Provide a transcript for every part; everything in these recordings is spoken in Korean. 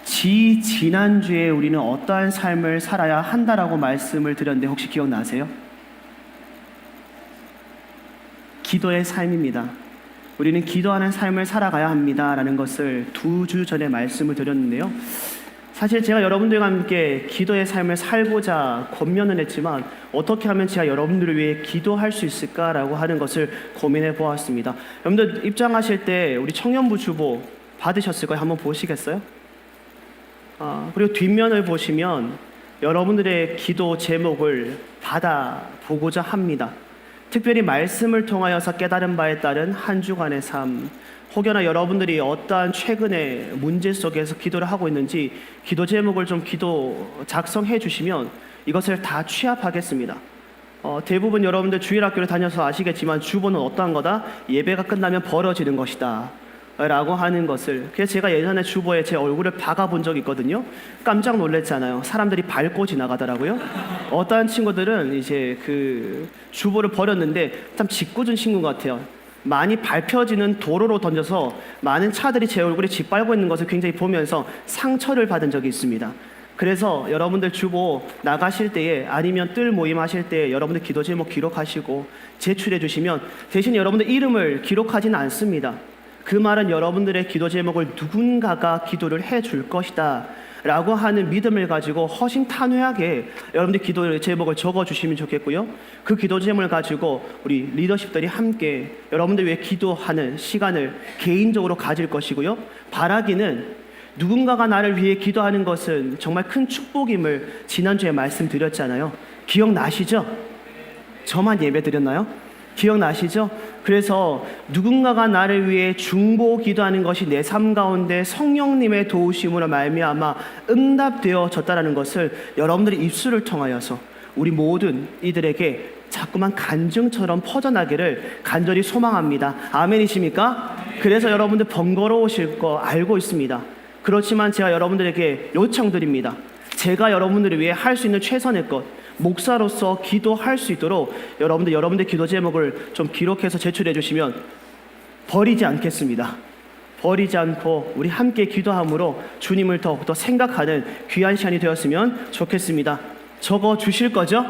지난주에 우리는 어떠한 삶을 살아야 한다라고 말씀을 드렸는데 혹시 기억나세요? 기도의 삶입니다. 우리는 기도하는 삶을 살아가야 합니다라는 것을 2주 전에 말씀을 드렸는데요. 사실 제가 여러분들과 함께 기도의 삶을 살고자 권면은 했지만 어떻게 하면 제가 여러분들을 위해 기도할 수 있을까라고 하는 것을 고민해 보았습니다. 여러분들 입장하실 때 우리 청년부 주보 받으셨을 거예요. 한번 보시겠어요? 그리고 뒷면을 보시면 여러분들의 기도 제목을 받아보고자 합니다. 특별히 말씀을 통하여서 깨달은 바에 따른 한 주간의 삶, 혹여나 여러분들이 어떠한 최근의 문제 속에서 기도를 하고 있는지 기도 제목을 좀 작성해 주시면 이것을 다 취합하겠습니다. 대부분 여러분들 주일학교를 다녀서 아시겠지만 주보는 어떠한 거다? 예배가 끝나면 벌어지는 것이다 라고 하는 것을. 그래서 제가 예전에 주보에 제 얼굴을 박아본 적이 있거든요. 깜짝 놀랐잖아요. 사람들이 밟고 지나가더라고요. 어떠한 친구들은 이제 그 주보를 버렸는데 참 짓궂은 친구 같아요. 많이 밟혀지는 도로로 던져서 많은 차들이 제 얼굴에 짓밟고 있는 것을 굉장히 보면서 상처를 받은 적이 있습니다. 그래서 여러분들 주보 나가실 때에 아니면 뜰 모임 하실 때 여러분들 기도 제목 기록하시고 제출해 주시면 대신 여러분들 이름을 기록하지는 않습니다. 그 말은 여러분들의 기도 제목을 누군가가 기도를 해줄 것이다 라고 하는 믿음을 가지고 허심탄회하게 여러분들 기도 제목을 적어주시면 좋겠고요. 그 기도 제목을 가지고 우리 리더십들이 함께 여러분들 위해 기도하는 시간을 개인적으로 가질 것이고요. 바라기는 누군가가 나를 위해 기도하는 것은 정말 큰 축복임을 지난주에 말씀드렸잖아요. 기억나시죠? 저만 예배 드렸나요? 기억나시죠? 그래서 누군가가 나를 위해 중보 기도하는 것이 내 삶 가운데 성령님의 도우심으로 말미암아 응답되어졌다라는 것을 여러분들의 입술을 통하여서 우리 모든 이들에게 자꾸만 간증처럼 퍼져나기를 간절히 소망합니다. 아멘이십니까? 그래서 여러분들 번거로우실 거 알고 있습니다. 그렇지만 제가 여러분들에게 요청드립니다. 제가 여러분들을 위해 할 수 있는 최선의 것, 목사로서 기도할 수 있도록 여러분들 기도 제목을 좀 기록해서 제출해 주시면 버리지 않겠습니다. 버리지 않고 우리 함께 기도함으로 주님을 더욱더 생각하는 귀한 시간이 되었으면 좋겠습니다. 적어 주실 거죠?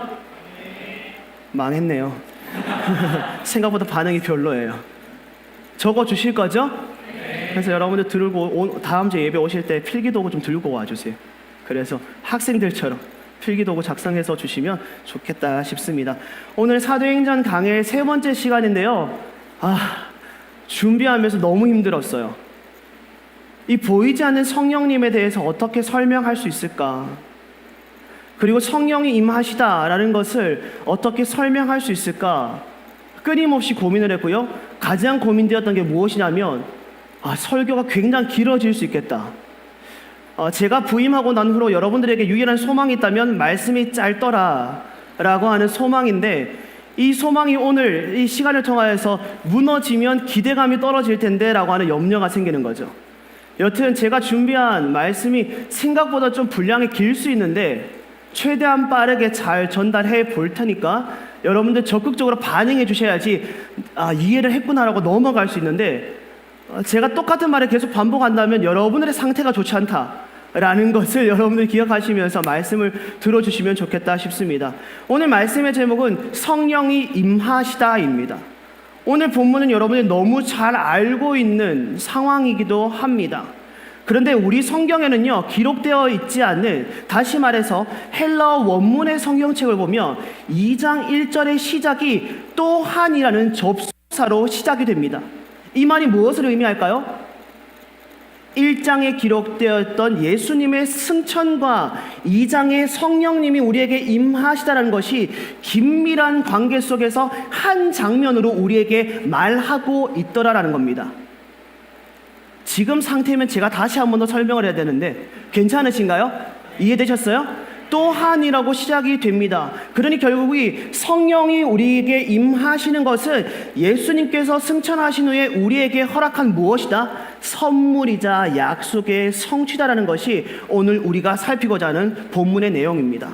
망했네요. 생각보다 반응이 별로예요. 적어 주실 거죠? 그래서 여러분들 다음 주 예배 오실 때 필기도구 좀 들고 와주세요. 그래서 학생들처럼 필기도구 작성해서 주시면 좋겠다 싶습니다. 오늘 사도행전 강의 3번째 시간인데요. 준비하면서 너무 힘들었어요. 이 보이지 않는 성령님에 대해서 어떻게 설명할 수 있을까? 그리고 성령이 임하시다라는 것을 어떻게 설명할 수 있을까? 끊임없이 고민을 했고요. 가장 고민되었던 게 무엇이냐면 설교가 굉장히 길어질 수 있겠다. 제가 부임하고 난 후로 여러분들에게 유일한 소망이 있다면 말씀이 짧더라 라고 하는 소망인데, 이 소망이 오늘 이 시간을 통하여서 무너지면 기대감이 떨어질 텐데 라고 하는 염려가 생기는 거죠. 여튼 제가 준비한 말씀이 생각보다 좀 분량이 길 수 있는데 최대한 빠르게 잘 전달해 볼 테니까 여러분들 적극적으로 반응해 주셔야지 이해를 했구나라고 넘어갈 수 있는데, 제가 똑같은 말을 계속 반복한다면 여러분들의 상태가 좋지 않다라는 것을 여러분들 기억하시면서 말씀을 들어주시면 좋겠다 싶습니다. 오늘 말씀의 제목은 성령이 임하시다입니다. 오늘 본문은 여러분이 너무 잘 알고 있는 상황이기도 합니다. 그런데 우리 성경에는요, 기록되어 있지 않는, 다시 말해서 헬라어 원문의 성경책을 보면 2장 1절의 시작이 또한이라는 접속사로 시작이 됩니다. 이 말이 무엇을 의미할까요? 1장에 기록되었던 예수님의 승천과 2장의 성령님이 우리에게 임하시다라는 것이 긴밀한 관계 속에서 한 장면으로 우리에게 말하고 있더라라는 겁니다. 지금 상태면 제가 다시 한 번 더 설명을 해야 되는데 괜찮으신가요? 이해되셨어요? 또한이라고 시작이 됩니다. 그러니 결국 이 성령이 우리에게 임하시는 것은 예수님께서 승천하신 후에 우리에게 허락한 무엇이다? 선물이자 약속의 성취다라는 것이 오늘 우리가 살피고자 하는 본문의 내용입니다.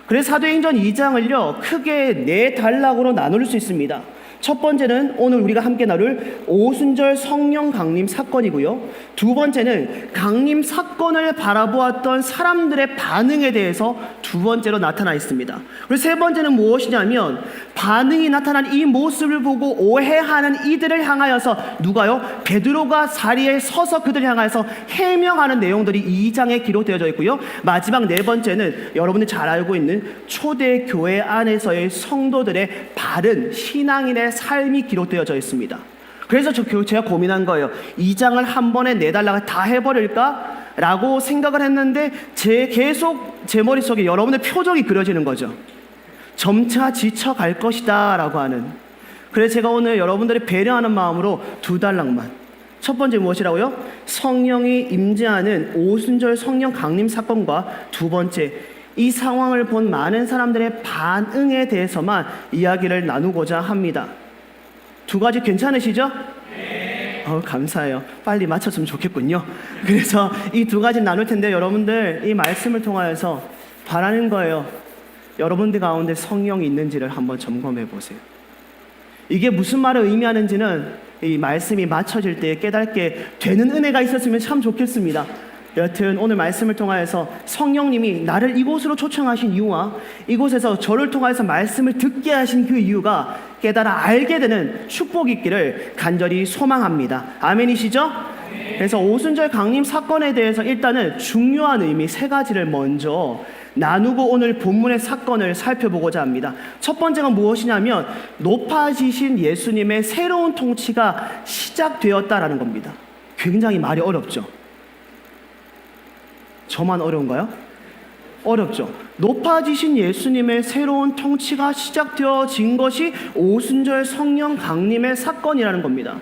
그래서 사도행전 2장을요 크게 4단락으로 나눌 수 있습니다. 첫 번째는 오늘 우리가 함께 나눌 오순절 성령 강림 사건이고요. 두 번째는 강림 사건을 바라보았던 사람들의 반응에 대해서 두 번째로 나타나 있습니다. 그리고 세 번째는 무엇이냐면 반응이 나타난 이 모습을 보고 오해하는 이들을 향하여서 누가요? 베드로가 자리에 서서 그들을 향하여서 해명하는 내용들이 2장에 기록되어져 있고요. 마지막 네 번째는 여러분이 잘 알고 있는 초대교회 안에서의 성도들의 바른 신앙인의 삶이 기록되어져 있습니다. 그래서 제가 고민한 거예요. 2장을 한 번에 내달라고 다 해버릴까? 라고 생각을 했는데 계속 제 머릿속에 여러분의 표정이 그려지는 거죠. 점차 지쳐갈 것이다 라고 하는. 그래서 제가 오늘 여러분들이 배려하는 마음으로 두 단락만. 첫 번째 무엇이라고요? 성령이 임재하는 오순절 성령 강림 사건과 두 번째 이 상황을 본 많은 사람들의 반응에 대해서만 이야기를 나누고자 합니다. 두 가지 괜찮으시죠? 네. 감사해요. 빨리 맞췄으면 좋겠군요. 그래서 이 두 가지 나눌 텐데 여러분들 이 말씀을 통하여서 바라는 거예요. 여러분들 가운데 성령이 있는지를 한번 점검해 보세요. 이게 무슨 말을 의미하는지는 이 말씀이 맞춰질 때 깨닫게 되는 은혜가 있었으면 참 좋겠습니다. 여튼 오늘 말씀을 통하여서 성령님이 나를 이곳으로 초청하신 이유와 이곳에서 저를 통하여서 말씀을 듣게 하신 그 이유가 깨달아 알게 되는 축복이 있기를 간절히 소망합니다. 아멘이시죠? 그래서 오순절 강림 사건에 대해서 일단은 중요한 의미 세 가지를 먼저 나누고 오늘 본문의 사건을 살펴보고자 합니다. 첫 번째가 무엇이냐면 높아지신 예수님의 새로운 통치가 시작되었다라는 겁니다. 굉장히 말이 어렵죠? 저만 어려운가요? 어렵죠. 높아지신 예수님의 새로운 통치가 시작되어진 것이 오순절 성령 강림의 사건이라는 겁니다.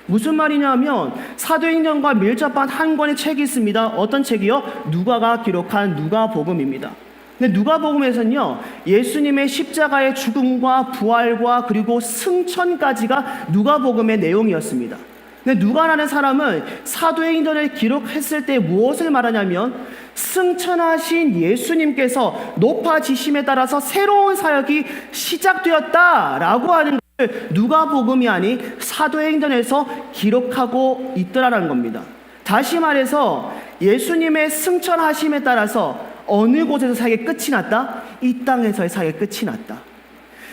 무슨 말이냐면 사도행전과 밀접한 한 권의 책이 있습니다. 어떤 책이요? 누가가 기록한 누가복음입니다. 근데 누가복음에서는요, 예수님의 십자가의 죽음과 부활과 그리고 승천까지가 누가복음의 내용이었습니다. 근데 누가라는 사람은 사도행전을 기록했을 때 무엇을 말하냐면 승천하신 예수님께서 높아지심에 따라서 새로운 사역이 시작되었다라고 하는 것을 누가복음이 아닌 사도행전에서 기록하고 있더라는 겁니다. 다시 말해서 예수님의 승천하심에 따라서 어느 곳에서 사역의 끝이 났다? 이 땅에서의 사역의 끝이 났다.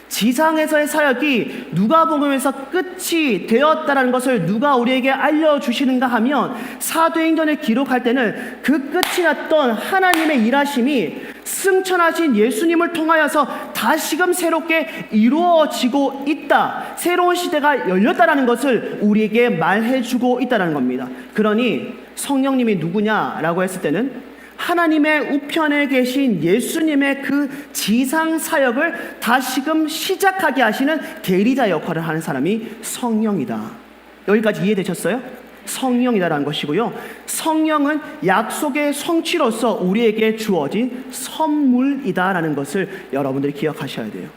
지상에서의 사역이 누가복음에서 끝이 되었다는 것을 누가 우리에게 알려주시는가 하면 사도행전을 기록할 때는 그 끝이 났던 하나님의 일하심이 승천하신 예수님을 통하여서 다시금 새롭게 이루어지고 있다. 새로운 시대가 열렸다는 것을 우리에게 말해주고 있다는 겁니다. 그러니 성령님이 누구냐라고 했을 때는 하나님의 우편에 계신 예수님의 그 지상 사역을 다시금 시작하게 하시는 대리자 역할을 하는 사람이 성령이다. 여기까지 이해되셨어요? 성령이다라는 것이고요. 성령은 약속의 성취로서 우리에게 주어진 선물이다라는 것을 여러분들이 기억하셔야 돼요.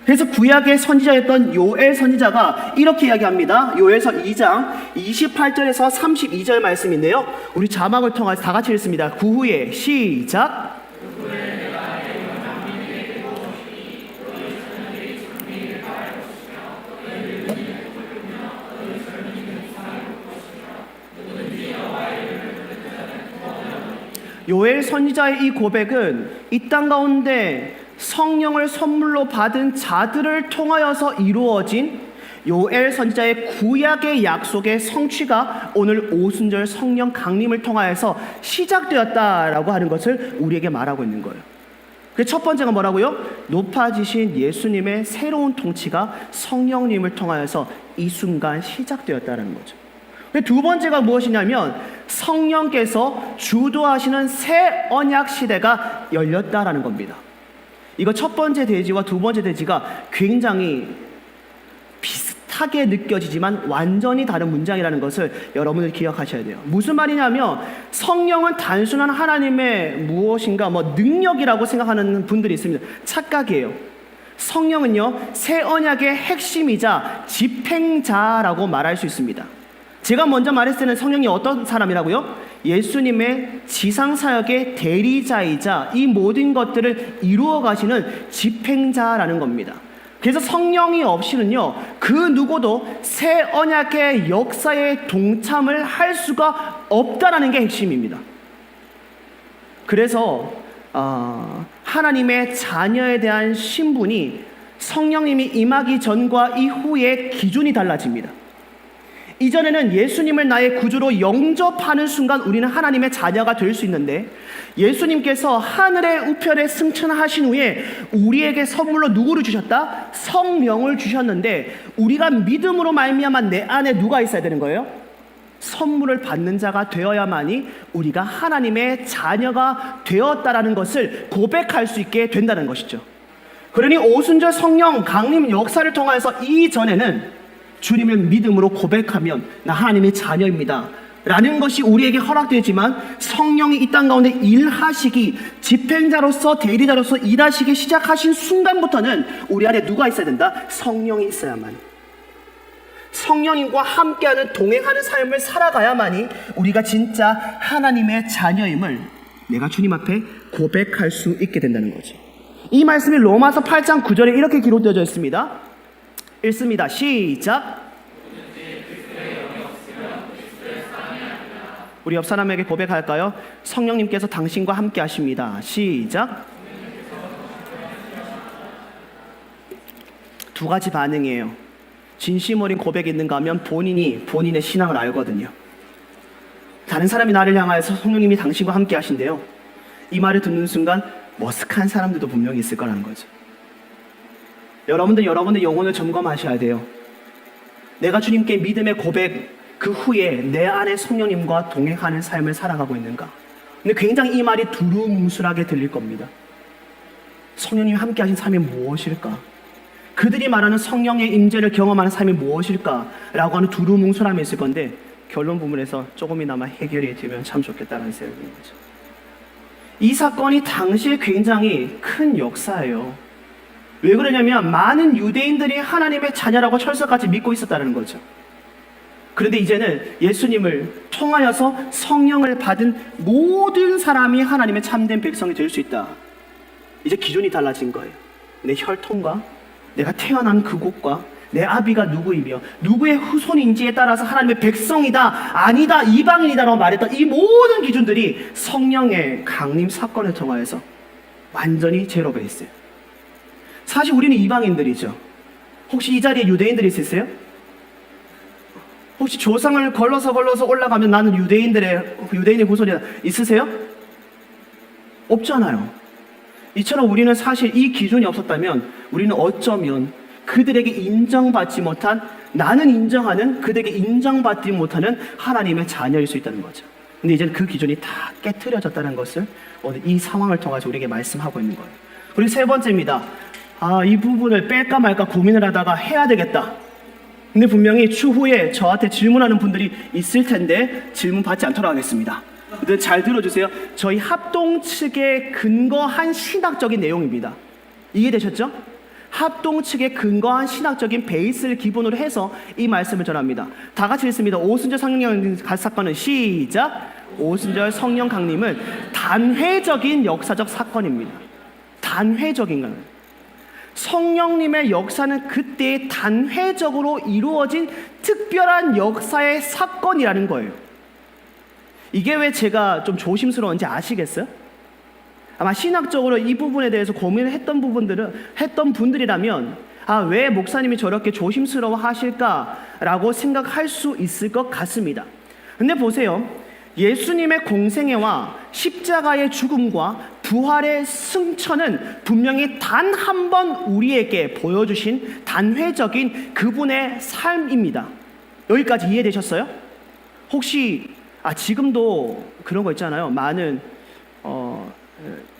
그래서 구약의 선지자였던 요엘 선지자가 이렇게 이야기합니다. 요엘서 2장 28절에서 32절 말씀인데요. 우리 자막을 통해서 다 같이 읽습니다. 구후에 시작. 요엘 선지자의 이 고백은 이 땅 가운데 성령을 선물로 받은 자들을 통하여서 이루어진 요엘 선지자의 구약의 약속의 성취가 오늘 오순절 성령 강림을 통하여서 시작되었다라고 하는 것을 우리에게 말하고 있는 거예요. 그 첫 번째가 뭐라고요? 높아지신 예수님의 새로운 통치가 성령님을 통하여서 이 순간 시작되었다는 거죠. 두 번째가 무엇이냐면 성령께서 주도하시는 새 언약 시대가 열렸다라는 겁니다. 이거 첫 번째 대지와 두 번째 대지가 굉장히 비슷하게 느껴지지만 완전히 다른 문장이라는 것을 여러분들 기억하셔야 돼요. 무슨 말이냐면 성령은 단순한 하나님의 무엇인가 능력이라고 생각하는 분들이 있습니다. 착각이에요. 성령은요, 새 언약의 핵심이자 집행자라고 말할 수 있습니다. 제가 먼저 말했을 때는 성령이 어떤 사람이라고요? 예수님의 지상사역의 대리자이자 이 모든 것들을 이루어 가시는 집행자라는 겁니다. 그래서 성령이 없이는요, 그 누구도 새 언약의 역사에 동참을 할 수가 없다라는 게 핵심입니다. 그래서 하나님의 자녀에 대한 신분이 성령님이 임하기 전과 이후의 기준이 달라집니다. 이전에는 예수님을 나의 구주로 영접하는 순간 우리는 하나님의 자녀가 될 수 있는데, 예수님께서 하늘의 우편에 승천하신 후에 우리에게 선물로 누구를 주셨다? 성령을 주셨는데, 우리가 믿음으로 말미암아 내 안에 누가 있어야 되는 거예요? 선물을 받는 자가 되어야만이 우리가 하나님의 자녀가 되었다라는 것을 고백할 수 있게 된다는 것이죠. 그러니 오순절 성령 강림 역사를 통해서 이전에는 주님을 믿음으로 고백하면 나 하나님의 자녀입니다 라는 것이 우리에게 허락되지만, 성령이 이 땅 가운데 일하시기, 집행자로서 대리자로서 일하시기 시작하신 순간부터는 우리 안에 누가 있어야 된다? 성령이 있어야만, 성령님과 함께하는 동행하는 삶을 살아가야만이 우리가 진짜 하나님의 자녀임을 내가 주님 앞에 고백할 수 있게 된다는 거죠. 이 말씀이 로마서 8장 9절에 이렇게 기록되어져 있습니다. 읽습니다. 시작. 우리 옆 사람에게 고백할까요? 성령님께서 당신과 함께 하십니다. 시작. 두 가지 반응이에요. 진심 어린 고백이 있는가 하면 본인이 본인의 신앙을 알거든요. 다른 사람이 나를 향하여서 성령님이 당신과 함께 하신대요. 이 말을 듣는 순간 머쓱한 사람들도 분명히 있을 거라는 거죠. 여러분들의 영혼을 점검하셔야 돼요. 내가 주님께 믿음의 고백 그 후에 내 안에 성령님과 동행하는 삶을 살아가고 있는가? 근데 굉장히 이 말이 두루뭉술하게 들릴 겁니다. 성령님이 함께 하신 삶이 무엇일까? 그들이 말하는 성령의 임재를 경험하는 삶이 무엇일까? 라고 하는 두루뭉술함이 있을 건데, 결론 부분에서 조금이나마 해결이 되면 참 좋겠다는 생각인 거죠. 이 사건이 당시에 굉장히 큰 역사예요. 왜 그러냐면 많은 유대인들이 하나님의 자녀라고 철석같이 믿고 있었다는 거죠. 그런데 이제는 예수님을 통하여서 성령을 받은 모든 사람이 하나님의 참된 백성이 될 수 있다. 이제 기준이 달라진 거예요. 내 혈통과 내가 태어난 그곳과 내 아비가 누구이며 누구의 후손인지에 따라서 하나님의 백성이다, 아니다, 이방인이다라고 말했던 이 모든 기준들이 성령의 강림 사건을 통하여서 완전히 제로가 있어요. 사실 우리는 이방인들이죠. 혹시 이 자리에 유대인들이 있으세요? 혹시 조상을 걸러서 올라가면 나는 유대인의 후손이다 있으세요? 없잖아요. 이처럼 우리는 사실 이 기준이 없었다면 우리는 어쩌면 그들에게 인정받지 못한, 나는 인정하는 그들에게 인정받지 못하는 하나님의 자녀일 수 있다는 거죠. 근데 이제는 그 기준이 다 깨트려졌다는 것을 오늘 이 상황을 통해서 우리에게 말씀하고 있는 거예요. 그리고 세 번째입니다. 이 부분을 뺄까 말까 고민을 하다가 해야 되겠다. 근데 분명히 추후에 저한테 질문하는 분들이 있을 텐데 질문 받지 않도록 하겠습니다. 근데 잘 들어주세요. 저희 합동 측에 근거한 신학적인 내용입니다. 이해되셨죠? 합동 측에 근거한 신학적인 베이스를 기본으로 해서 이 말씀을 전합니다. 다 같이 읽습니다. 오순절 성령 사건은 시작. 오순절 성령 강림은 단회적인 역사적 사건입니다. 단회적인 거예요. 성령님의 역사는 그때 단회적으로 이루어진 특별한 역사의 사건이라는 거예요. 이게 왜 제가 좀 조심스러운지 아시겠어요? 아마 신학적으로 이 부분에 대해서 고민을 했던 분들이라면 왜 목사님이 저렇게 조심스러워 하실까라고 생각할 수 있을 것 같습니다. 근데 보세요. 예수님의 공생애와 십자가의 죽음과 부활의 승천은 분명히 단 한 번 우리에게 보여주신 단회적인 그분의 삶입니다. 여기까지 이해되셨어요? 혹시 지금도 그런 거 있잖아요. 많은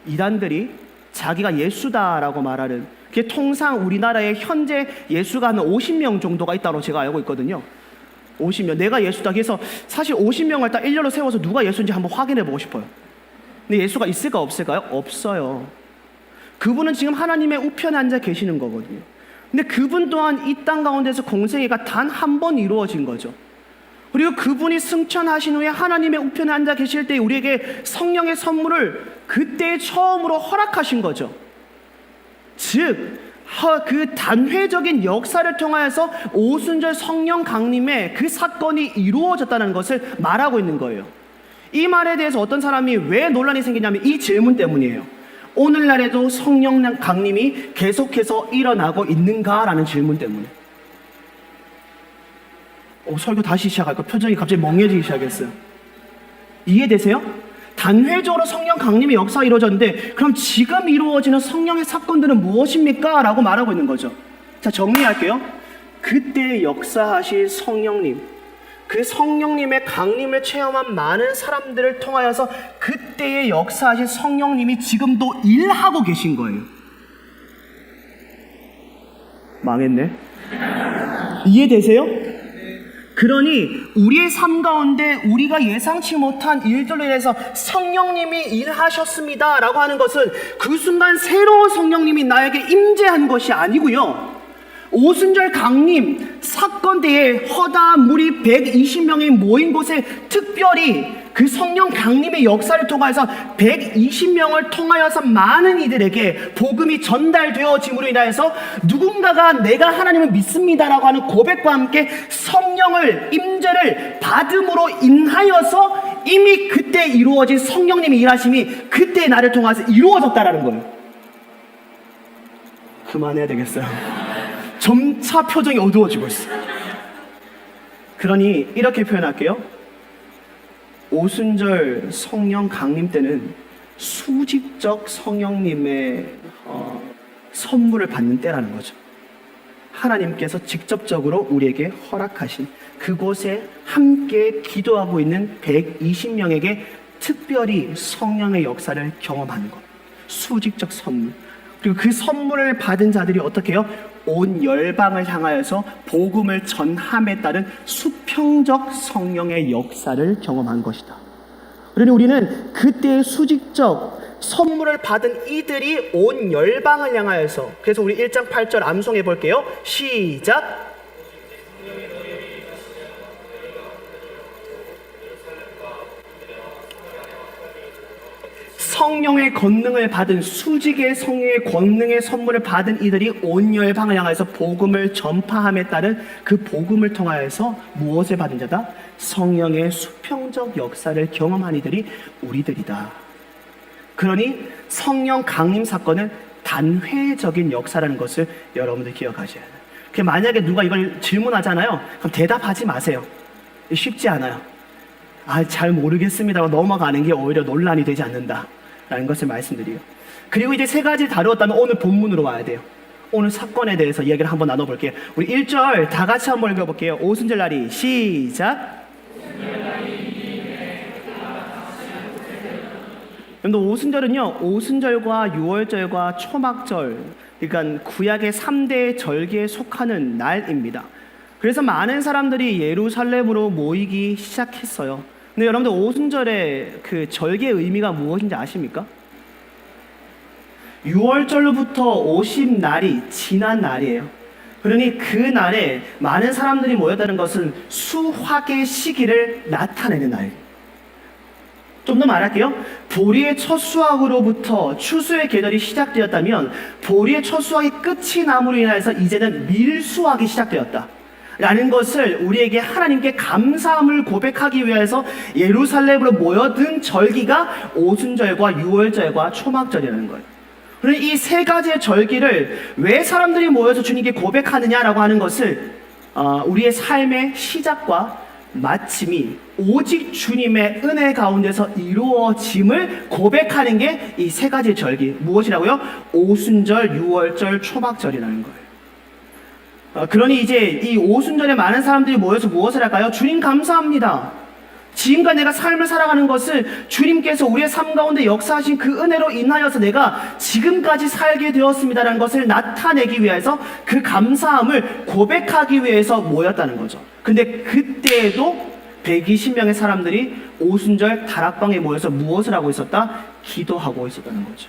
이단들이 자기가 예수다라고 말하는, 그게 통상 우리나라에 현재 예수가 한 50명 정도가 있다고 제가 알고 있거든요. 50명, 내가 예수다. 그래서 사실 50명을 딱 일렬로 세워서 누가 예수인지 한번 확인해 보고 싶어요. 근데 예수가 있을까 없을까요? 없어요. 그분은 지금 하나님의 우편에 앉아 계시는 거거든요. 근데 그분 또한 이 땅 가운데서 공생애가 단 한 번 이루어진 거죠. 그리고 그분이 승천하신 후에 하나님의 우편에 앉아 계실 때 우리에게 성령의 선물을 그때 처음으로 허락하신 거죠. 즉 그 단회적인 역사를 통하여서 오순절 성령 강림의 그 사건이 이루어졌다는 것을 말하고 있는 거예요. 이 말에 대해서 어떤 사람이 왜 논란이 생기냐면 이 질문 때문이에요. 오늘날에도 성령 강림이 계속해서 일어나고 있는가라는 질문 때문에. 설교 다시 시작할까? 표정이 갑자기 멍해지기 시작했어요. 이해되세요? 단회적으로 성령 강림의 역사가 이루어졌는데 그럼 지금 이루어지는 성령의 사건들은 무엇입니까? 라고 말하고 있는 거죠. 자, 정리할게요. 그때 역사하신 성령님, 그 성령님의 강림을 체험한 많은 사람들을 통하여서 그때의 역사하신 성령님이 지금도 일하고 계신 거예요. 망했네. 이해되세요? 그러니 우리의 삶 가운데 우리가 예상치 못한 일들로 인해서 성령님이 일하셨습니다 라고 하는 것은 그 순간 새로운 성령님이 나에게 임재한 것이 아니고요, 오순절 강림 사건 때에 허다한 무리 120명이 모인 곳에 특별히 그 성령 강림의 역사를 통하여서 120명을 통하여서 많은 이들에게 복음이 전달되어짐으로 인하여서 누군가가 내가 하나님을 믿습니다라고 하는 고백과 함께 성령을 임재를 받음으로 인하여서 이미 그때 이루어진 성령님의 일하심이 그때 나를 통해서 이루어졌다라는 거예요. 그만해야 되겠어요. 점차 표정이 어두워지고 있어요. 그러니 이렇게 표현할게요. 오순절 성령 강림 때는 수직적 성령님의 선물을 받는 때라는 거죠. 하나님께서 직접적으로 우리에게 허락하신 그곳에 함께 기도하고 있는 120명에게 특별히 성령의 역사를 경험하는 것. 수직적 선물. 그리고 그 선물을 받은 자들이 어떻게 해요? 온 열방을 향하여서 복음을 전함에 따른 수평적 성령의 역사를 경험한 것이다. 그러니 우리는 그때의 수직적 선물을 받은 이들이 온 열방을 향하여서, 그래서 우리 1장 8절 암송해 볼게요. 시작. 성령의 권능을 받은, 수직의 성령의 권능의 선물을 받은 이들이 온 열방을 향해서 복음을 전파함에 따른 그 복음을 통하여서 무엇을 받은 자다? 성령의 수평적 역사를 경험한 이들이 우리들이다. 그러니 성령 강림 사건은 단회적인 역사라는 것을 여러분들 기억하셔야 돼요. 만약에 누가 이걸 질문하잖아요. 그럼 대답하지 마세요. 쉽지 않아요. 잘 모르겠습니다라고 넘어가는 게 오히려 논란이 되지 않는다 라는 것을 말씀드려요. 그리고 이제 세 가지 다루었다면 오늘 본문으로 와야 돼요. 오늘 사건에 대해서 이야기를 한번 나눠볼게요. 우리 1절 다 같이 한번 읽어볼게요. 오순절 날이 시작. 여러분들 오순절은요, 오순절과 유월절과 초막절, 그러니까 구약의 3대 절기에 속하는 날입니다. 그래서 많은 사람들이 예루살렘으로 모이기 시작했어요. 근데 여러분들 오순절의 그 절기의 의미가 무엇인지 아십니까? 6월절로부터 50날이 지난 날이에요. 그러니 그 날에 많은 사람들이 모였다는 것은 수확의 시기를 나타내는 날이에요. 좀 더 말할게요. 보리의 첫 수확으로부터 추수의 계절이 시작되었다면 보리의 첫 수확이 끝이 남으로 인해서 이제는 밀수확이 시작되었다 라는 것을 우리에게 하나님께 감사함을 고백하기 위해서 예루살렘으로 모여든 절기가 오순절과 유월절과 초막절이라는 거예요. 그래서 이 세 가지의 절기를 왜 사람들이 모여서 주님께 고백하느냐라고 하는 것을 우리의 삶의 시작과 마침이 오직 주님의 은혜 가운데서 이루어짐을 고백하는 게 이 세 가지 절기. 무엇이라고요? 오순절, 유월절, 초막절이라는 거예요. 그러니 이제 이 오순절에 많은 사람들이 모여서 무엇을 할까요? 주님 감사합니다. 지금까지 내가 삶을 살아가는 것을 주님께서 우리의 삶 가운데 역사하신 그 은혜로 인하여서 내가 지금까지 살게 되었습니다라는 것을 나타내기 위해서 그 감사함을 고백하기 위해서 모였다는 거죠. 근데 그때에도 120명의 사람들이 오순절 다락방에 모여서 무엇을 하고 있었다? 기도하고 있었다는 거죠.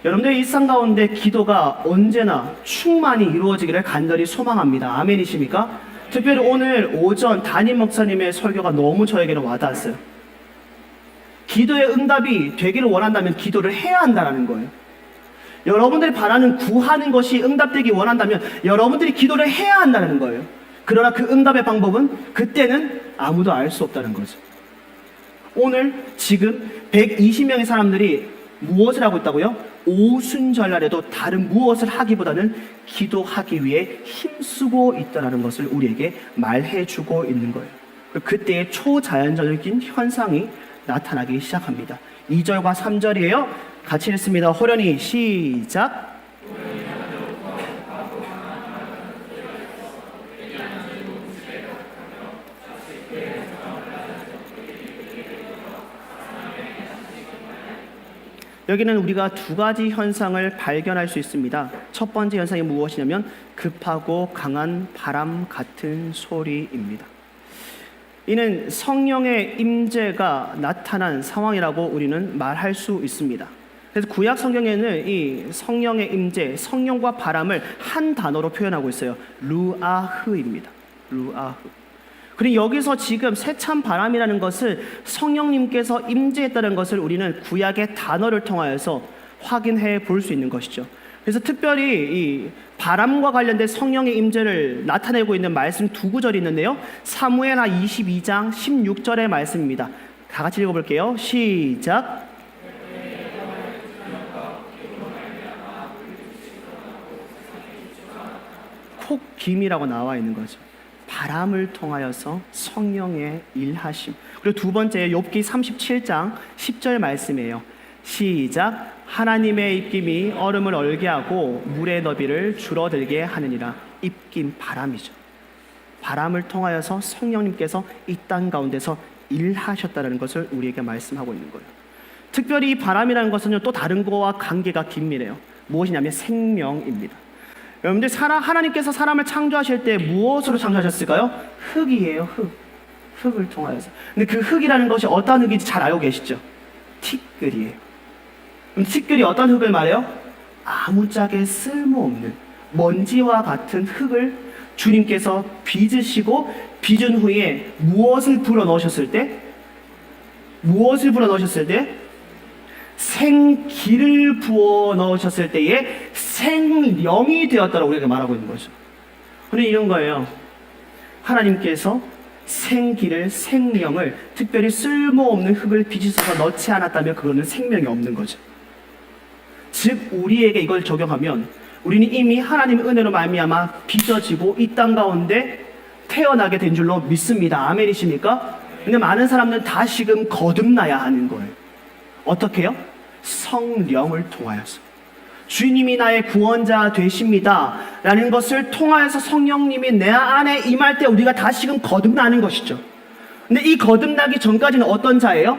여러분들의 일상 가운데 기도가 언제나 충만히 이루어지기를 간절히 소망합니다. 아멘이십니까? 특별히 오늘 오전 담임 목사님의 설교가 너무 저에게는 와닿았어요. 기도의 응답이 되기를 원한다면 기도를 해야 한다는 거예요. 여러분들이 바라는 구하는 것이 응답되기 원한다면 여러분들이 기도를 해야 한다는 거예요. 그러나 그 응답의 방법은 그때는 아무도 알 수 없다는 거죠. 오늘 지금 120명의 사람들이 무엇을 하고 있다고요? 오순절날에도 다른 무엇을 하기보다는 기도하기 위해 힘쓰고 있다는 것을 우리에게 말해주고 있는 거예요. 그때의 초자연적인 현상이 나타나기 시작합니다. 2절과 3절이에요. 같이 읽습니다. 호련히 시작. 여기는 우리가 두 가지 현상을 발견할 수 있습니다. 첫 번째 현상이 무엇이냐면 급하고 강한 바람 같은 소리입니다. 이는 성령의 임재가 나타난 상황이라고 우리는 말할 수 있습니다. 그래서 구약 성경에는 이 성령의 임재, 성령과 바람을 한 단어로 표현하고 있어요. 루아흐입니다. 루아흐. 그리고 여기서 지금 세찬 바람이라는 것을 성령님께서 임재했다는 것을 우리는 구약의 단어를 통하여서 확인해 볼 수 있는 것이죠. 그래서 특별히 이 바람과 관련된 성령의 임재를 나타내고 있는 말씀 두 구절이 있는데요. 사무엘하 22장 16절의 말씀입니다. 다 같이 읽어볼게요. 시작. 콕김이라고 나와 있는 거죠. 바람을 통하여서 성령의 일하심. 그리고 두 번째 욥기 37장 10절 말씀이에요. 시작. 하나님의 입김이 얼음을 얼게 하고 물의 너비를 줄어들게 하느니라. 입김 바람이죠. 바람을 통하여서 성령님께서 이 땅 가운데서 일하셨다는 것을 우리에게 말씀하고 있는 거예요. 특별히 이 바람이라는 것은 또 다른 거와 관계가 긴밀해요. 무엇이냐면 생명입니다. 여러분들 하나님께서 사람을 창조하실 때 무엇으로 창조하셨을까요? 흙이에요. 흙을 통하여서. 근데 그 흙이라는 것이 어떤 흙인지 잘 알고 계시죠? 티끌이에요. 그럼 티끌이 어떤 흙을 말해요? 아무짝에 쓸모없는 먼지와 같은 흙을 주님께서 빚으시고 빚은 후에 무엇을 불어넣으셨을 때? 생기를 부어 넣으셨을 때에 생령이 되었다라고 우리가 말하고 있는 거죠. 그런데 이런 거예요. 하나님께서 생기를, 생명을, 특별히 쓸모없는 흙을 빚으셔서 넣지 않았다면 그거는 생명이 없는 거죠. 즉 우리에게 이걸 적용하면 우리는 이미 하나님의 은혜로 말미암아 빚어지고 이 땅 가운데 태어나게 된 줄로 믿습니다. 아멘이십니까? 근데 많은 사람들은 다시금 거듭나야 하는 거예요. 어떻게 해요? 성령을 통하여서. 주님이 나의 구원자 되십니다 라는 것을 통하여서 성령님이 내 안에 임할 때 우리가 다시금 거듭나는 것이죠. 근데 이 거듭나기 전까지는 어떤 자예요?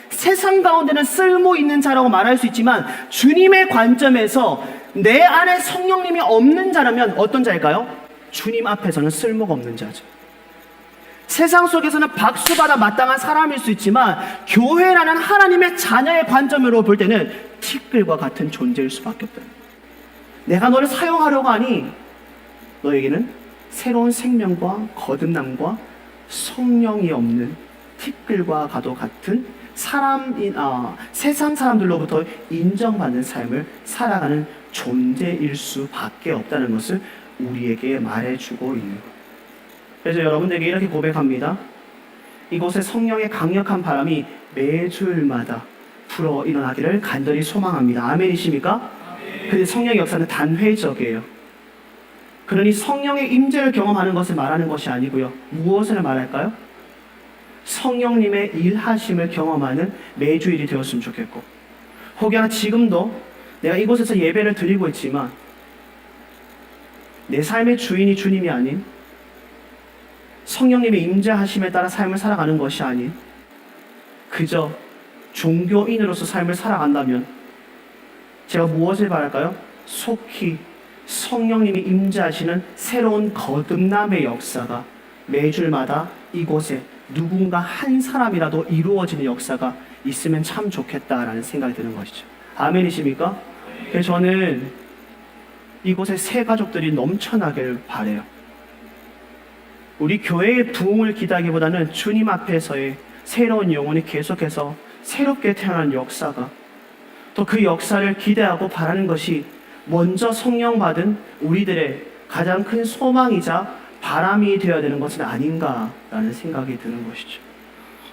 세상 가운데는 쓸모 있는 자라고 말할 수 있지만 주님의 관점에서 내 안에 성령님이 없는 자라면 어떤 자일까요? 주님 앞에서는 쓸모가 없는 자죠. 세상 속에서는 박수받아 마땅한 사람일 수 있지만 교회라는 하나님의 자녀의 관점으로 볼 때는 티끌과 같은 존재일 수밖에 없다. 내가 너를 사용하려고 하니 너에게는 새로운 생명과 거듭남과 성령이 없는 티끌과 가도 같은 세상 사람들로부터 인정받는 삶을 살아가는 존재일 수밖에 없다는 것을 우리에게 말해주고 있는 것. 그래서 여러분들에게 이렇게 고백합니다. 이곳에 성령의 강력한 바람이 매주일마다 불어 일어나기를 간절히 소망합니다. 아멘이십니까? 근데 성령의 역사는 단회적이에요. 그러니 성령의 임재를 경험하는 것을 말하는 것이 아니고요. 무엇을 말할까요? 성령님의 일하심을 경험하는 매주일이 되었으면 좋겠고, 혹여나 지금도 내가 이곳에서 예배를 드리고 있지만 내 삶의 주인이 주님이 아닌 성령님의 임재하심에 따라 삶을 살아가는 것이 아닌 그저 종교인으로서 삶을 살아간다면 제가 무엇을 바랄까요? 속히 성령님이 임재하시는 새로운 거듭남의 역사가 매주마다 이곳에 누군가 한 사람이라도 이루어지는 역사가 있으면 참 좋겠다라는 생각이 드는 것이죠. 아멘이십니까? 그래서 저는 이곳에 새 가족들이 넘쳐나길 바라요. 우리 교회의 부흥을 기대하기보다는 주님 앞에서의 새로운 영혼이 계속해서 새롭게 태어난 역사가, 또 그 역사를 기대하고 바라는 것이 먼저 성령 받은 우리들의 가장 큰 소망이자 바람이 되어야 되는 것은 아닌가라는 생각이 드는 것이죠.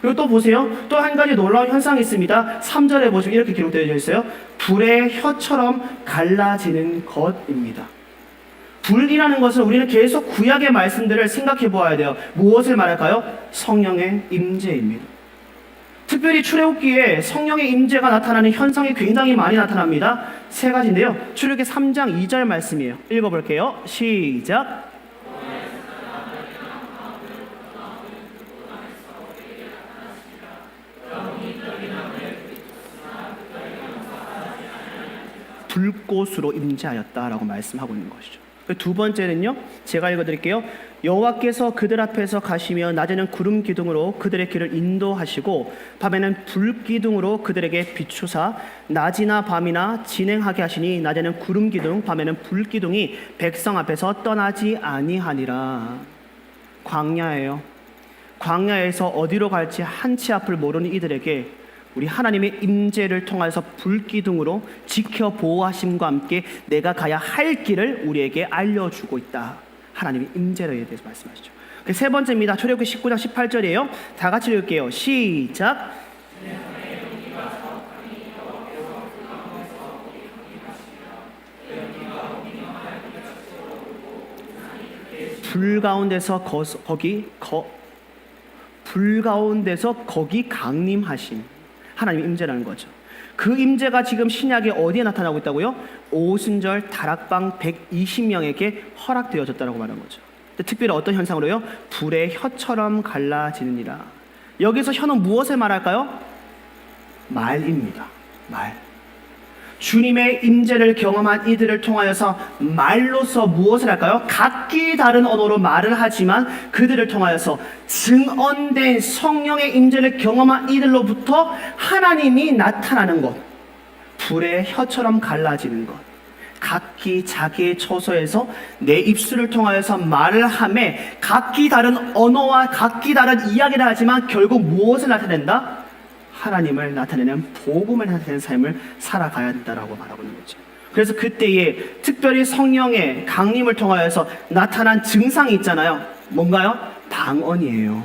그리고 또 보세요. 또 한 가지 놀라운 현상이 있습니다. 3절에 보시면 이렇게 기록되어 있어요. 불의 혀처럼 갈라지는 것입니다. 불이라는 것은 우리는 계속 구약의 말씀들을 생각해 보아야 돼요. 무엇을 말할까요? 성령의 임재입니다. 특별히 출애굽기에 성령의 임재가 나타나는 현상이 굉장히 많이 나타납니다. 세 가지인데요. 출애굽기 3장 2절 말씀이에요. 읽어볼게요. 시작. 불꽃으로 임재하였다라고 말씀하고 있는 것이죠. 두 번째는요, 제가 읽어드릴게요. 여호와께서 그들 앞에서 가시며 낮에는 구름 기둥으로 그들의 길을 인도하시고 밤에는 불 기둥으로 그들에게 비추사 낮이나 밤이나 진행하게 하시니 낮에는 구름 기둥 밤에는 불 기둥이 백성 앞에서 떠나지 아니하니라. 광야예요. 광야에서 어디로 갈지 한치 앞을 모르는 이들에게 우리 하나님의 임재를 통해서 불기둥으로 지켜 보호하심과 함께 내가 가야 할 길을 우리에게 알려주고 있다. 하나님의 임재에 대해서 말씀하시죠. 세 번째입니다. 출애굽기 19장 18절이에요. 다 같이 읽을게요. 시작. 불 가운데서 거기 강림하심. 하나님의 임재라는 거죠. 그 임재가 지금 신약에 어디에 나타나고 있다고요? 오순절 다락방 120명에게 허락되어졌다고 말하는 거죠. 특별히 어떤 현상으로요? 불의 혀처럼 갈라지느니라. 여기서 혀는 무엇을 말할까요? 말입니다. 말. 주님의 임재를 경험한 이들을 통하여서 말로서 무엇을 할까요? 각기 다른 언어로 말을 하지만 그들을 통하여서 증언된 성령의 임재를 경험한 이들로부터 하나님이 나타나는 것, 불의 혀처럼 갈라지는 것, 각기 자기의 처소에서 내 입술을 통하여서 말을 하매 각기 다른 언어와 각기 다른 이야기를 하지만 결국 무엇을 나타낸다? 하나님을 나타내는 복음을 나타내는 삶을 살아가야 된다라고 말하고 있는 거죠. 그래서 그때에 특별히 성령의 강림을 통하여서 나타난 증상이 있잖아요. 뭔가요? 방언이에요.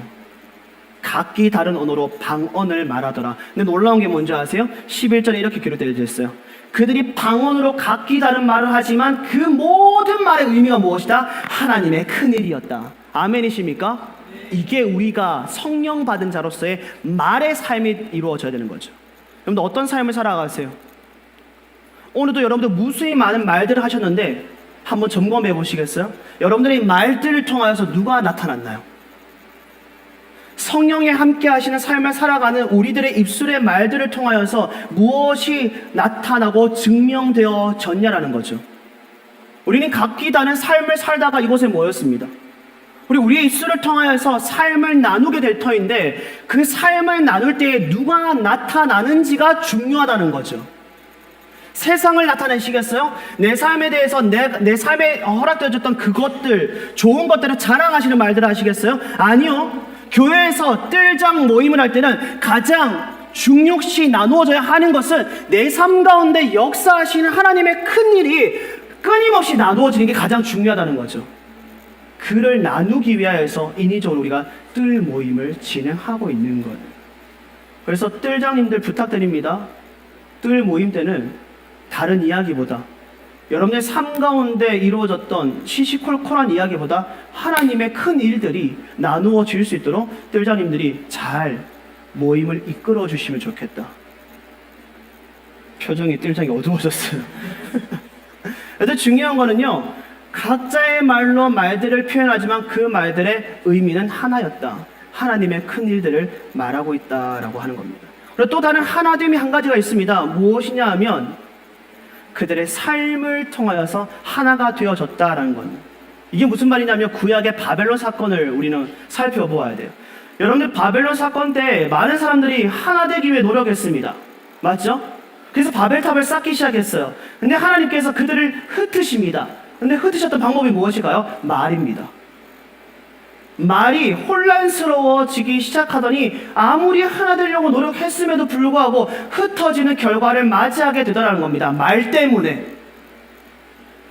각기 다른 언어로 방언을 말하더라. 근데 놀라운 게 뭔지 아세요? 11절에 이렇게 기록되어 있어요. 그들이 방언으로 각기 다른 말을 하지만 그 모든 말의 의미가 무엇이다? 하나님의 큰일이었다. 아멘이십니까? 이게 우리가 성령 받은 자로서의 말의 삶이 이루어져야 되는 거죠. 여러분들 어떤 삶을 살아가세요? 오늘도 여러분들 무수히 많은 말들을 하셨는데 한번 점검해 보시겠어요? 여러분들의 말들을 통하여서 누가 나타났나요? 성령이 함께 하시는 삶을 살아가는 우리들의 입술의 말들을 통하여서 무엇이 나타나고 증명되어졌냐라는 거죠. 우리는 각기 다른 삶을 살다가 이곳에 모였습니다. 우리의 입술을 통하여서 삶을 나누게 될 터인데 그 삶을 나눌 때에 누가 나타나는지가 중요하다는 거죠. 세상을 나타내시겠어요? 내 삶에 대해서 내 삶에 허락되어졌던 그것들, 좋은 것들을 자랑하시는 말들을 하시겠어요? 아니요. 교회에서 뜰장 모임을 할 때는 가장 중요시 나누어져야 하는 것은 내 삶 가운데 역사하시는 하나님의 큰 일이 끊임없이 나누어지는 게 가장 중요하다는 거죠. 그를 나누기 위하여서 인위적으로 우리가 뜰 모임을 진행하고 있는 거예요. 그래서 뜰장님들 부탁드립니다. 뜰 모임 때는 다른 이야기보다 여러분의 삶 가운데 이루어졌던 시시콜콜한 이야기보다 하나님의 큰 일들이 나누어질 수 있도록 뜰장님들이 잘 모임을 이끌어 주시면 좋겠다. 표정이 뜰장이 어두워졌어요. 그래서 중요한 거는요, 각자의 말로 말들을 표현하지만 그 말들의 의미는 하나였다. 하나님의 큰 일들을 말하고 있다라고 하는 겁니다. 그리고 또 다른 하나됨이 한 가지가 있습니다. 무엇이냐 하면 그들의 삶을 통하여서 하나가 되어졌다라는 겁니다. 이게 무슨 말이냐면 구약의 바벨론 사건을 우리는 살펴보아야 돼요. 여러분들 바벨론 사건 때 많은 사람들이 하나 되기 위해 노력했습니다. 맞죠? 그래서 바벨탑을 쌓기 시작했어요. 근데 하나님께서 그들을 흩으십니다. 근데 흩으셨던 방법이 무엇일까요? 말입니다. 말이 혼란스러워지기 시작하더니 아무리 하나 되려고 노력했음에도 불구하고 흩어지는 결과를 맞이하게 되더라는 겁니다. 말 때문에.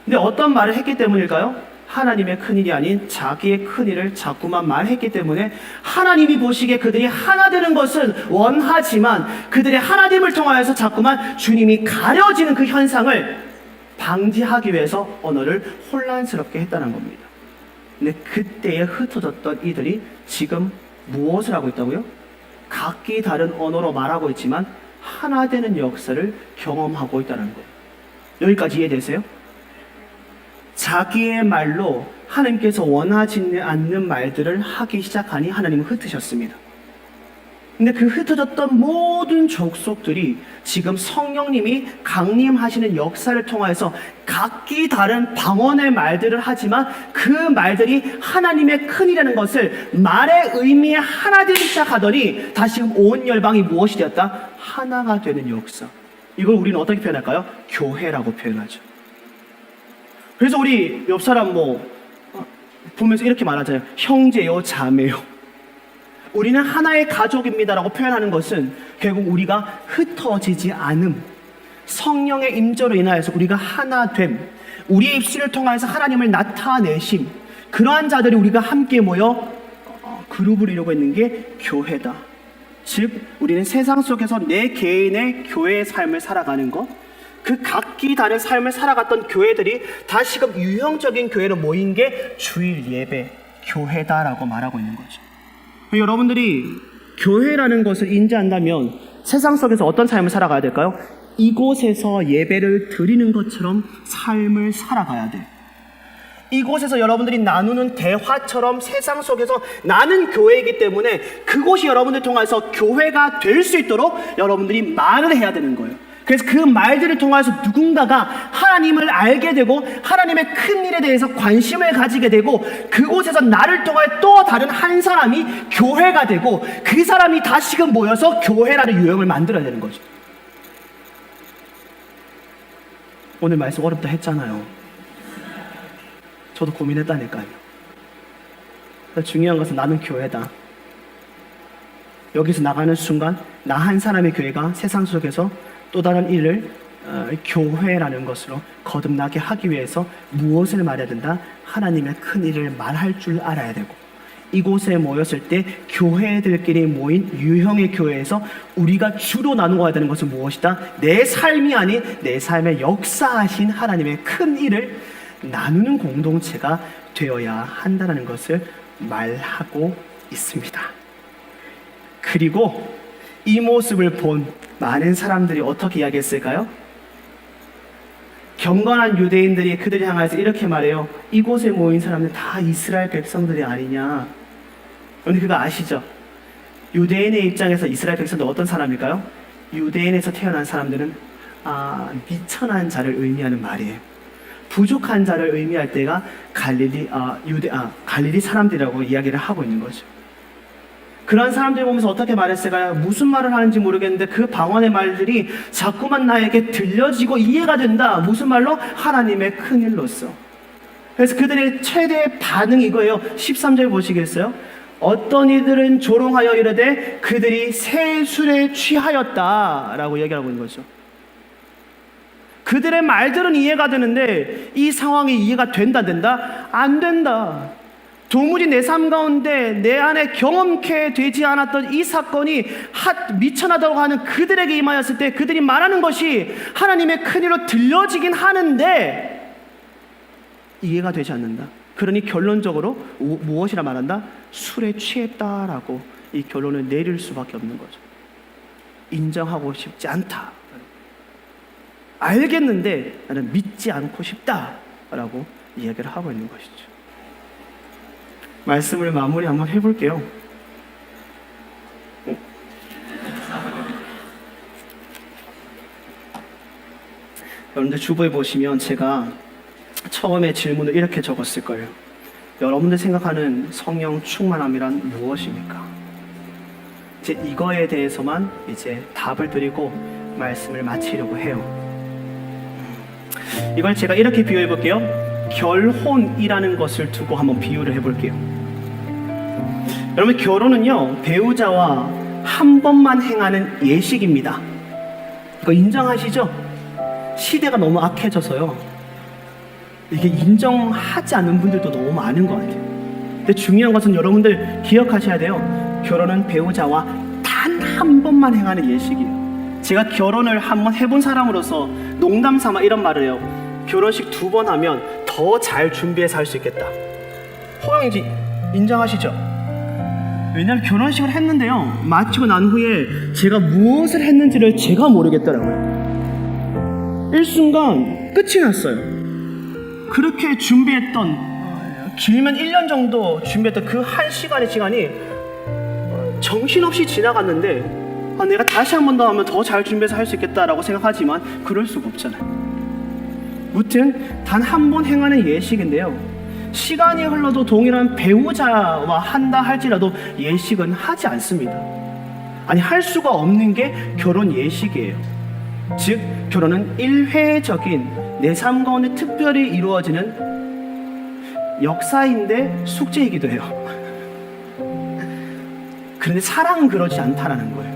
근데 어떤 말을 했기 때문일까요? 하나님의 큰일이 아닌 자기의 큰일을 자꾸만 말했기 때문에 하나님이 보시기에 그들이 하나 되는 것은 원하지만 그들의 하나됨을 통하여서 자꾸만 주님이 가려지는 그 현상을 방지하기 위해서 언어를 혼란스럽게 했다는 겁니다. 근데 그때에 흩어졌던 이들이 지금 무엇을 하고 있다고요? 각기 다른 언어로 말하고 있지만 하나 되는 역사를 경험하고 있다는 거예요. 여기까지 이해되세요? 자기의 말로 하나님께서 원하지 않는 말들을 하기 시작하니 하나님은 흩으셨습니다. 근데 그 흩어졌던 모든 족속들이 지금 성령님이 강림하시는 역사를 통해서 각기 다른 방언의 말들을 하지만 그 말들이 하나님의 큰이라는 것을 말의 의미에 하나 되기 시작하더니 다시금 온 열방이 무엇이 되었다? 하나가 되는 역사. 이걸 우리는 어떻게 표현할까요? 교회라고 표현하죠. 그래서 우리 옆 사람 보면서 이렇게 말하잖아요. 형제요, 자매요. 우리는 하나의 가족입니다라고 표현하는 것은 결국 우리가 흩어지지 않음, 성령의 임재로 인하여서 우리가 하나됨, 우리의 입술을 통해서 하나님을 나타내심, 그러한 자들이 우리가 함께 모여 그룹을 이루고 있는 게 교회다. 즉 우리는 세상 속에서 내 개인의 교회의 삶을 살아가는 것, 그 각기 다른 삶을 살아갔던 교회들이 다시금 유형적인 교회로 모인 게 주일 예배, 교회다라고 말하고 있는 거죠. 여러분들이 교회라는 것을 인지한다면 세상 속에서 어떤 삶을 살아가야 될까요? 이곳에서 예배를 드리는 것처럼 삶을 살아가야 돼. 이곳에서 여러분들이 나누는 대화처럼 세상 속에서 나는 교회이기 때문에 그곳이 여러분들 통해서 교회가 될 수 있도록 여러분들이 말을 해야 되는 거예요. 그래서 그 말들을 통해서 누군가가 하나님을 알게 되고 하나님의 큰 일에 대해서 관심을 가지게 되고 그곳에서 나를 통해 또 다른 한 사람이 교회가 되고 그 사람이 다시금 모여서 교회라는 유형을 만들어야 되는 거죠. 오늘 말씀 어렵다 했잖아요. 저도 고민했다니까요. 중요한 것은 나는 교회다. 여기서 나가는 순간 나 한 사람의 교회가 세상 속에서 또 다른 일을 교회라는 것으로 거듭나게 하기 위해서 무엇을 말해야 된다? 하나님의 큰 일을 말할 줄 알아야 되고 이곳에 모였을 때 교회들끼리 모인 유형의 교회에서 우리가 주로 나누어야 되는 것은 무엇이다? 내 삶이 아닌 내 삶의 역사하신 하나님의 큰 일을 나누는 공동체가 되어야 한다는 것을 말하고 있습니다. 그리고 이 모습을 본 많은 사람들이 어떻게 이야기했을까요? 경건한 유대인들이 그들을 향해서 이렇게 말해요. 이곳에 모인 사람들 다 이스라엘 백성들이 아니냐. 여러분 그거 아시죠? 유대인의 입장에서 이스라엘 백성들 어떤 사람일까요? 유대인에서 태어난 사람들은 미천한 자를 의미하는 말이에요. 부족한 자를 의미할 때가 갈릴리 사람들이라고 이야기를 하고 있는 거죠. 그런 사람들 보면서 어떻게 말했을까요? 무슨 말을 하는지 모르겠는데 그 방언의 말들이 자꾸만 나에게 들려지고 이해가 된다. 무슨 말로? 하나님의 큰일로써. 그래서 그들의 최대 반응이 이거예요. 13절 보시겠어요? 어떤 이들은 조롱하여 이르되 그들이 새 술에 취하였다라고 얘기하고 있는 거죠. 그들의 말들은 이해가 되는데 이 상황이 이해가 된다? 안 된다. 도무지 내 삶 가운데 내 안에 경험케 되지 않았던 이 사건이 미천하다고 하는 그들에게 임하였을 때 그들이 말하는 것이 하나님의 큰일로 들려지긴 하는데 이해가 되지 않는다. 그러니 결론적으로 무엇이라 말한다? 술에 취했다라고 이 결론을 내릴 수밖에 없는 거죠. 인정하고 싶지 않다. 알겠는데 나는 믿지 않고 싶다라고 이야기를 하고 있는 것이죠. 말씀을 마무리 한번 해볼게요. 여러분들 주보에 보시면 제가 처음에 질문을 이렇게 적었을 거예요. 여러분들 생각하는 성령 충만함이란 무엇입니까? 이제 이거에 대해서만 이제 답을 드리고 말씀을 마치려고 해요. 이걸 제가 이렇게 비유해 볼게요. 결혼이라는 것을 두고 한번 비유를 해볼게요. 여러분, 결혼은요, 배우자와 한 번만 행하는 예식입니다. 이거 인정하시죠? 시대가 너무 악해져서요, 이게 인정하지 않는 분들도 너무 많은 것 같아요. 근데 중요한 것은 여러분들 기억하셔야 돼요. 결혼은 배우자와 단 한 번만 행하는 예식이에요. 제가 결혼을 한 번 해본 사람으로서 농담 삼아 이런 말을 해요. 결혼식 2번 하면 더 잘 준비해서 할 수 있겠다. 호영이지 인정하시죠? 왜냐하면 결혼식을 했는데요, 마치고 난 후에 제가 무엇을 했는지를 제가 모르겠더라고요. 일순간 끝이 났어요. 그렇게 준비했던, 길면 1년 정도 준비했던 그 한 시간이 정신없이 지나갔는데, 내가 다시 한 번 더 하면 더 잘 준비해서 할 수 있겠다라고 생각하지만 그럴 수가 없잖아요. 무튼 단 한 번 행하는 예식인데요, 시간이 흘러도 동일한 배우자와 한다 할지라도 예식은 하지 않습니다. 아니, 할 수가 없는 게 결혼 예식이에요. 즉, 결혼은 일회적인 내 삶 가운데 특별히 이루어지는 역사인데 숙제이기도 해요. 그런데 사랑은 그러지 않다라는 거예요.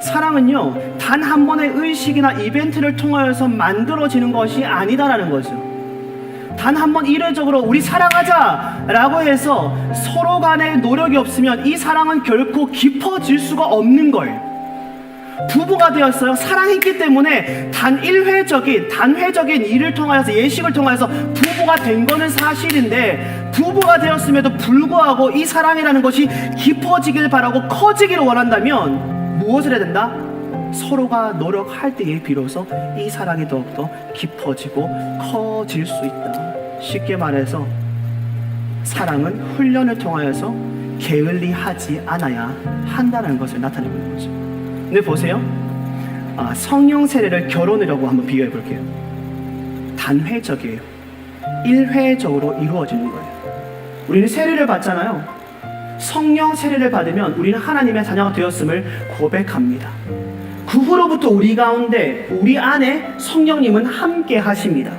사랑은요, 단 한 번의 의식이나 이벤트를 통하여서 만들어지는 것이 아니다라는 거죠. 단 한 번 이례적으로 우리 사랑하자라고 해서 서로 간에 노력이 없으면 이 사랑은 결코 깊어질 수가 없는 거예요. 부부가 되었어요. 사랑했기 때문에 단회적인 일을 통하여서, 예식을 통하여서 부부가 된 거는 사실인데, 부부가 되었음에도 불구하고 이 사랑이라는 것이 깊어지길 바라고 커지기를 원한다면 무엇을 해야 된다? 서로가 노력할 때에 비로소 이 사랑이 더욱더 깊어지고 커질 수 있다. 쉽게 말해서 사랑은 훈련을 통하여서 게을리하지 않아야 한다는 것을 나타내고 있는 거죠. 근데 보세요, 성령 세례를 결혼이라고 한번 비교해 볼게요. 단회적이에요. 일회적으로 이루어지는 거예요. 우리는 세례를 받잖아요. 성령 세례를 받으면 우리는 하나님의 자녀가 되었음을 고백합니다. 그 후로부터 우리 가운데, 우리 안에 성령님은 함께 하십니다.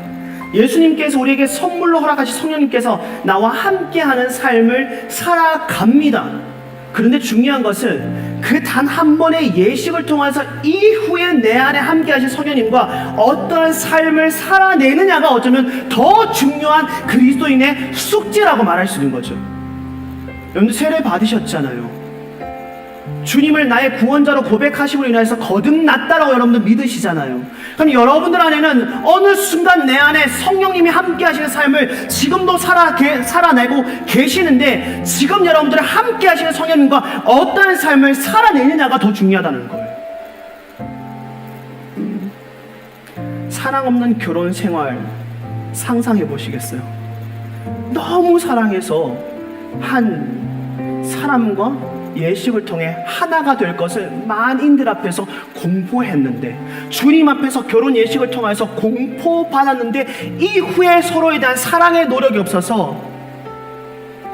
예수님께서 우리에게 선물로 허락하신 성령님께서 나와 함께하는 삶을 살아갑니다. 그런데 중요한 것은 그 단 한 번의 예식을 통해서 이후에 내 안에 함께 하신 성령님과 어떠한 삶을 살아내느냐가 어쩌면 더 중요한 그리스도인의 숙제라고 말할 수 있는 거죠. 여러분들 세례 받으셨잖아요. 주님을 나의 구원자로 고백하심으로 인해서 거듭났다라고 여러분들 믿으시잖아요. 그럼 여러분들 안에는 어느 순간 내 안에 성령님이 함께 하시는 삶을 지금도 살아내고 계시는데, 지금 여러분들 함께 하시는 성령님과 어떠한 삶을 살아내느냐가 더 중요하다는 거예요. 사랑 없는 결혼 생활 상상해 보시겠어요? 너무 사랑해서 한 사람과 예식을 통해 하나가 될 것을 만인들 앞에서 공포했는데, 주님 앞에서 결혼 예식을 통해서 공포받았는데, 이후에 서로에 대한 사랑의 노력이 없어서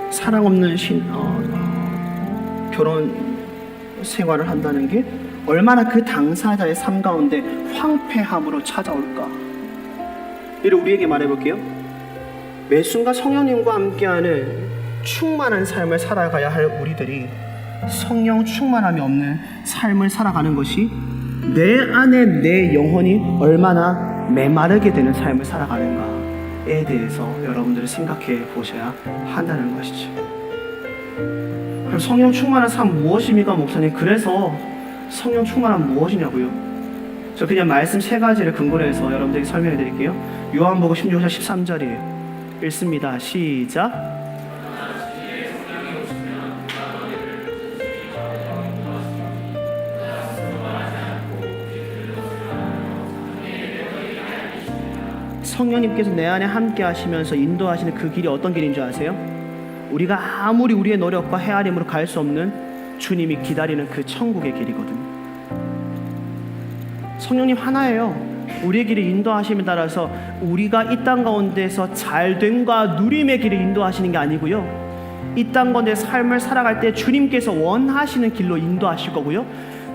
사랑 없는 결혼 생활을 한다는 게 얼마나 그 당사자의 삶 가운데 황폐함으로 찾아올까. 이를 우리에게 말해볼게요. 매 순간 성령님과 함께하는 충만한 삶을 살아가야 할 우리들이 성령 충만함이 없는 삶을 살아가는 것이 내 안에 내 영혼이 얼마나 메마르게 되는 삶을 살아가는가에 대해서 여러분들이 생각해 보셔야 한다는 것이죠. 그럼 성령 충만한 삶 무엇입니까, 목사님? 그래서 성령 충만함 무엇이냐고요? 저 그냥 말씀 3가지를 근거로 해서 여러분들에게 설명해 드릴게요. 요한복음 16장 13절이에요. 읽습니다. 시작. 성령님께서 내 안에 함께 하시면서 인도하시는 그 길이 어떤 길인 줄 아세요? 우리가 아무리 우리의 노력과 헤아림으로 갈 수 없는 주님이 기다리는 그 천국의 길이거든요. 성령님 하나예요. 우리의 길을 인도하심에 따라서 우리가 이 땅 가운데서 잘됨과 누림의 길을 인도하시는 게 아니고요, 이 땅 가운데 삶을 살아갈 때 주님께서 원하시는 길로 인도하실 거고요,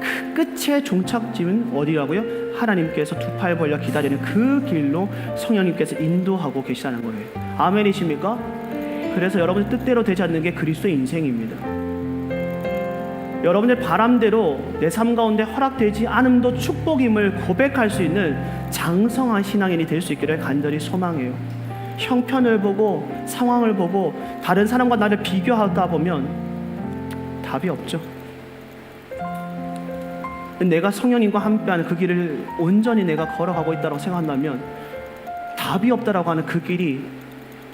그 끝의 종착지는 어디라고요? 하나님께서 2팔 벌려 기다리는 그 길로 성령님께서 인도하고 계시다는 거예요. 아멘이십니까? 그래서 여러분들 뜻대로 되지 않는 게 그리스도의 인생입니다. 여러분들 바람대로 내 삶 가운데 허락되지 않음도 축복임을 고백할 수 있는 장성한 신앙인이 될 수 있기를 간절히 소망해요. 형편을 보고 상황을 보고 다른 사람과 나를 비교하다 보면 답이 없죠. 내가 성령님과 함께하는 그 길을 온전히 내가 걸어가고 있다고 생각한다면 답이 없다라고 하는 그 길이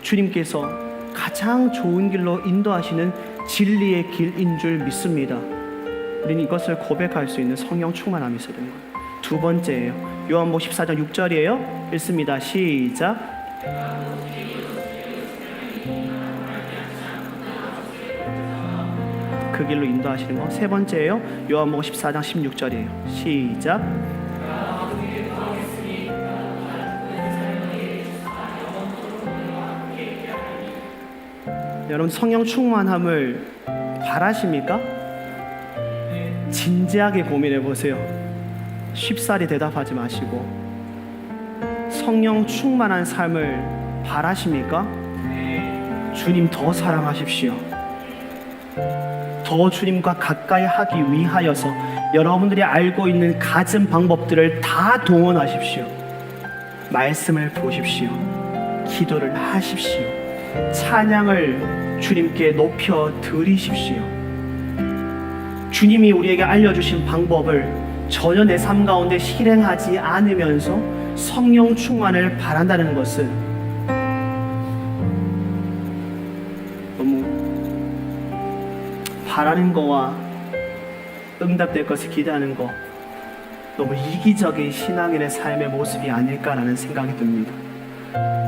주님께서 가장 좋은 길로 인도하시는 진리의 길인 줄 믿습니다. 우리는 이것을 고백할 수 있는 성령 충만함이 있어야 되는 거예요. 두 번째예요. 요한복음 14장 6절이에요. 읽습니다. 시작. 그 길로 인도하시는 거. 세 번째예요. 요한복음 14장 16절이에요. 시작. 여러분 성령 충만함을 바라십니까? 진지하게 고민해 보세요. 쉽사리 대답하지 마시고 성령 충만한 삶을 바라십니까? 주님 더 사랑하십시오. 더 주님과 가까이 하기 위하여서 여러분들이 알고 있는 갖은 방법들을 다 동원하십시오. 말씀을 보십시오. 기도를 하십시오. 찬양을 주님께 높여 드리십시오. 주님이 우리에게 알려주신 방법을 전혀 내 삶 가운데 실행하지 않으면서 성령 충만을 바란다는 것은 너무 바라는 거와 응답될 것을 기대하는 거, 너무 이기적인 신앙인의 삶의 모습이 아닐까라는 생각이 듭니다.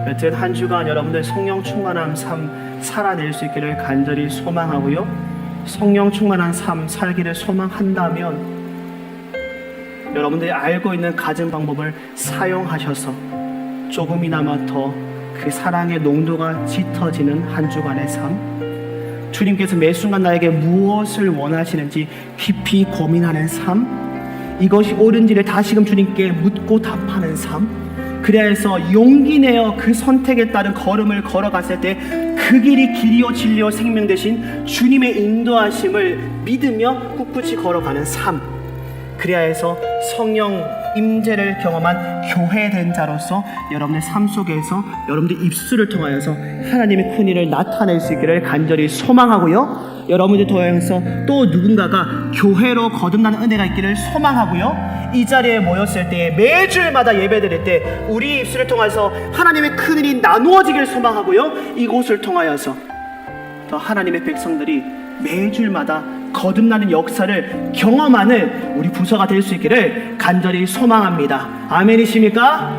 여튼 한 주간 여러분들 성령 충만한 삶 살아낼 수 있기를 간절히 소망하고요. 성령 충만한 삶 살기를 소망한다면 여러분들이 알고 있는 가진 방법을 사용하셔서 조금이나마 더 그 사랑의 농도가 짙어지는 한 주간의 삶, 주님께서 매 순간 나에게 무엇을 원하시는지 깊이 고민하는 삶, 이것이 옳은지를 다시금 주님께 묻고 답하는 삶, 그래야 해서 용기 내어 그 선택에 따른 걸음을 걸어갔을 때 그 길이 길이요 진리요 생명 되신 주님의 인도하심을 믿으며 꿋꿋이 걸어가는 삶, 그래야 해서 성령 임재를 경험한 교회된 자로서 여러분의 삶 속에서 여러분들 입술을 통하여서 하나님의 큰 일을 나타낼 수 있기를 간절히 소망하고요. 여러분들 통해서 또 누군가가 교회로 거듭나는 은혜가 있기를 소망하고요. 이 자리에 모였을 때 매주일마다 예배드릴 때 우리 입술을 통해서 하나님의 큰 일이 나누어지기를 소망하고요. 이곳을 통하여서 더 하나님의 백성들이 매주일마다 거듭나는 역사를 경험하는 우리 부서가 될 수 있기를 간절히 소망합니다. 아멘이십니까?